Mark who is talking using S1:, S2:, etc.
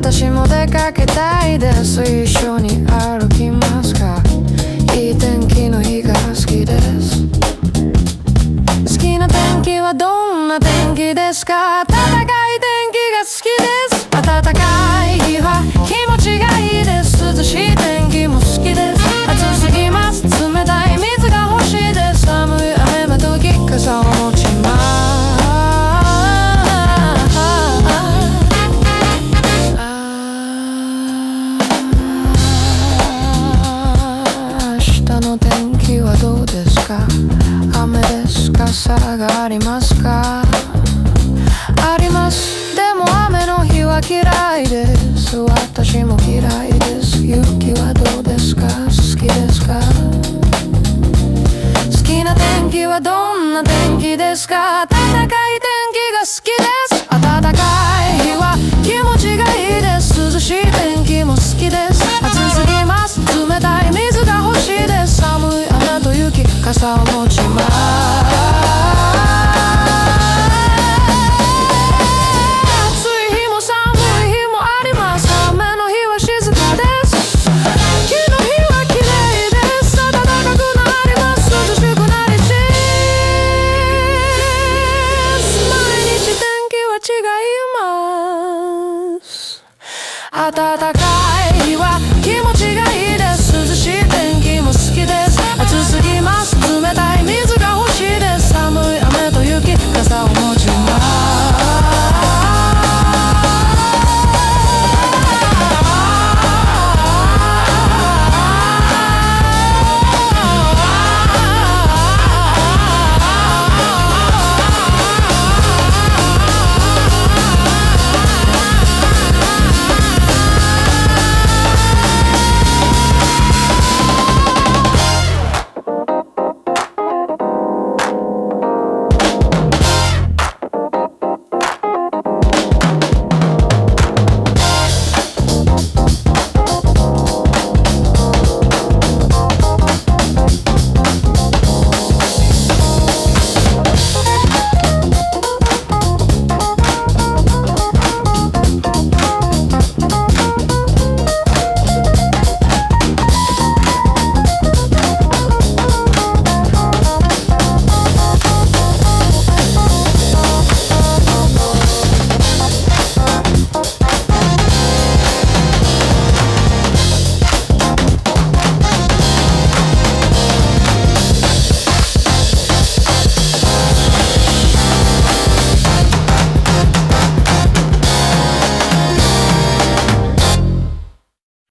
S1: 私も出かけたいです。一緒に歩きますか。いい天気の日が好きです。好きな天気はどんな天気ですか。暖かい天気が好きです。暖かい日は気持ちがいいです。涼しい天気も好きです。暑すぎます。冷たい水が欲しいです。寒い雨の時傘を持ちます。明日の天気はどうですか。雨ですか。傘がありますか。あります。でも雨の日は嫌いです。私も嫌いです。雪はどうですか。好きですか。好きな天気はどんな天気ですか。暖かい天気が好きです。暖かい日は気持ちがいいです。涼しい天気も好きです。暑すぎます。冷たい水が欲しいです。寒い雨と雪傘を持ちます。暖かい日は気持ちが